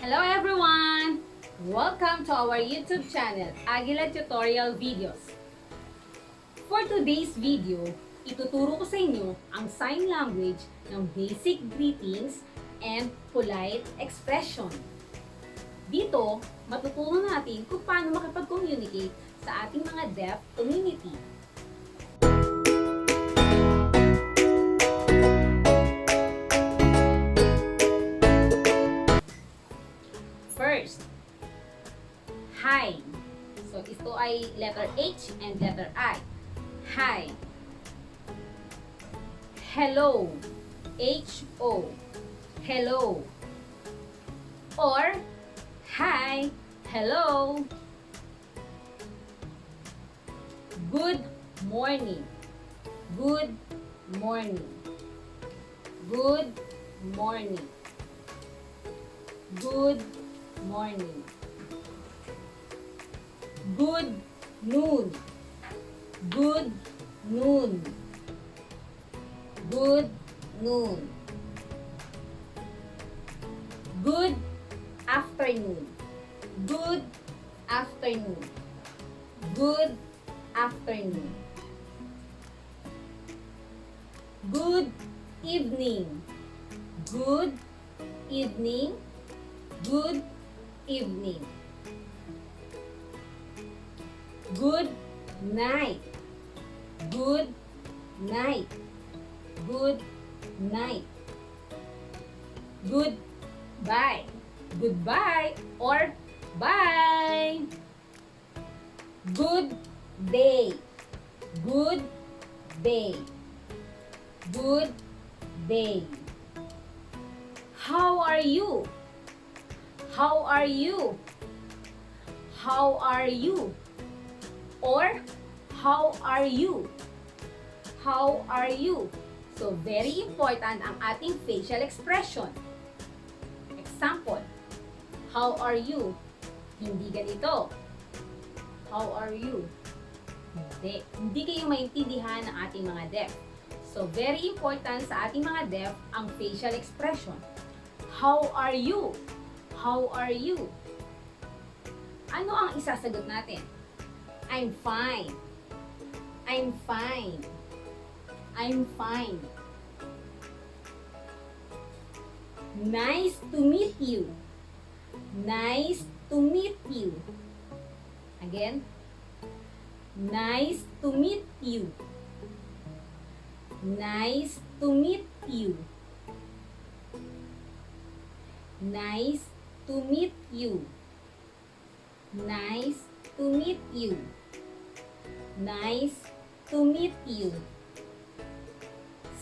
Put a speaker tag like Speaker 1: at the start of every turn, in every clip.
Speaker 1: Hello everyone! Welcome to our YouTube channel, Aguila Tutorial Videos. For today's video, ituturo ko sa inyo ang sign language ng basic greetings and polite expression. Dito, matutunan natin kung paano makipag-communicate sa ating mga deaf community. First, hi. So, ito ay letter H and letter I. Hi. Hello. H-O. Hello. Or, hi. Hello. Good morning. Good morning. Good morning. Good morning. Good noon. Good noon. Good noon. Good afternoon. Good afternoon. Good afternoon. Good evening. Good evening. Good evening. Good night. Good night. Good night. Goodbye. Goodbye or bye. Good day. Good day. Good day. How are you? How are you? How are you? Or, how are you? How are you? So, very important ang ating facial expression. Example, how are you? Hindi ganito. How are you? Hindi. Hindi kayo maintindihan ng ating mga deaf. So, very important sa ating mga deaf ang facial expression. How are you? How are you? Ano ang isasagot natin? I'm fine. I'm fine. I'm fine. Nice to meet you. Nice to meet you. Again. Nice to meet you. Nice to meet you. Nice to meet you. Nice to meet you. Nice to meet you.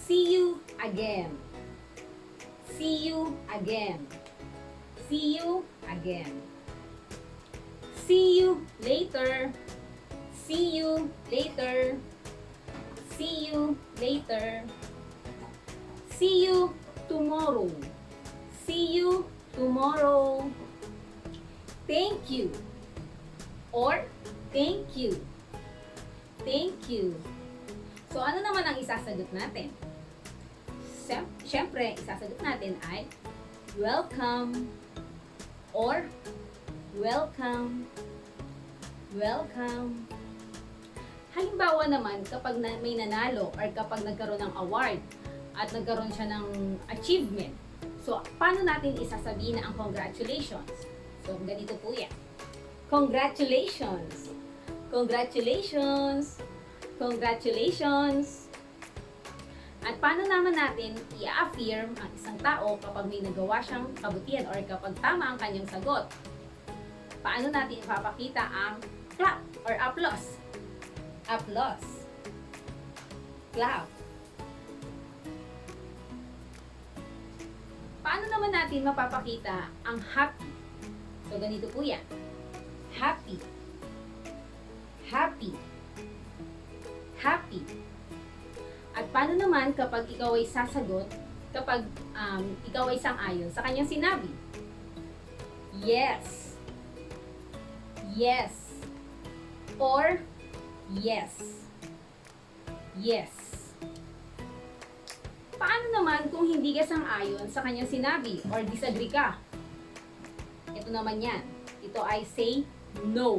Speaker 1: See you again. See you again. See you again. See you later. See you later. See you later. See you tomorrow. See you tomorrow. Thank you. Or thank you. Thank you. So, ano naman ang isasagot natin? Siyempre, isasagot natin ay welcome or welcome. Welcome. Halimbawa naman, kapag may nanalo or kapag nagkaroon ng award at nagkaroon siya ng achievement, so, paano natin isasabihin na ang congratulations? So, ganito po yan. Congratulations! Congratulations! Congratulations! At paano naman natin i-affirm ang isang tao kapag may nagawa siyang kabutihan or kapag tama ang kanyang sagot? Paano natin ipapakita ang clap or applause? Applause. Clap. Paano naman natin mapapakita ang happy? So, ganito po yan. Happy. Happy. Happy. At paano naman kapag ikaw ay sasagot, kapag ikaw ay sang-ayon sa kanyang sinabi? Yes. Yes. Or yes. Yes. Paano naman kung hindi ka sang-ayon sa kanyang sinabi or disagree ka? Ito naman yan. Ito ay say no.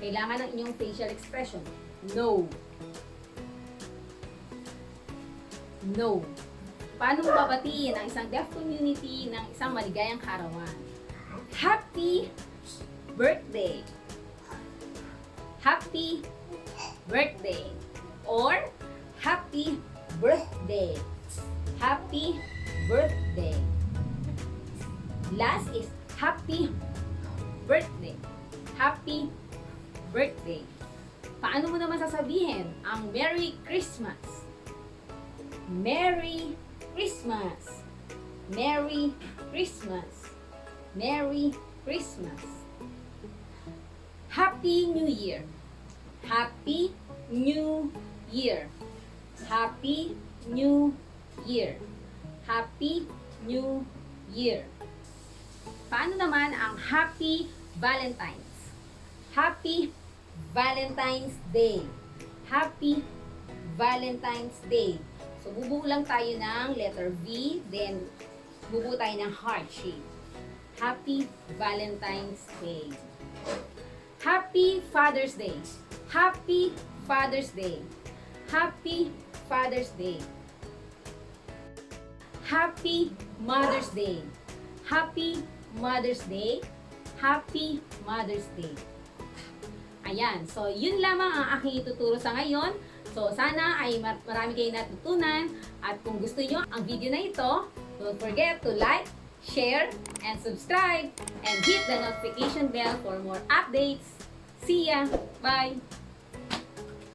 Speaker 1: Kailangan ng inyong facial expression. No. No. Paano mo babatiin ang isang deaf community ng isang maligayang kaarawan? Happy birthday! Happy birthday! Or happy birthday! Happy birthday! Last is happy birthday! Happy birthday! Paano mo naman sasabihin ang Merry Christmas? Merry Christmas! Merry Christmas! Merry Christmas! Happy New Year! Happy New Year! Happy New Year! Happy New Year! Paano naman ang Happy Valentine's? Happy Valentine's Day! Happy Valentine's Day! So, bubuo lang tayo ng letter V, then bubuo tayo ng heart shape. Happy Valentine's Day. Happy Father's Day. Happy Father's Day. Happy Father's Day. Happy Mother's Day. Happy Mother's Day. Happy Mother's Day. Ayan. So, yun lamang ang aking ituturo sa ngayon. So, sana ay marami kayong natutunan. At kung gusto nyo ang video na ito, don't forget to like, share, and subscribe. And hit the notification bell for more updates. See ya! Bye!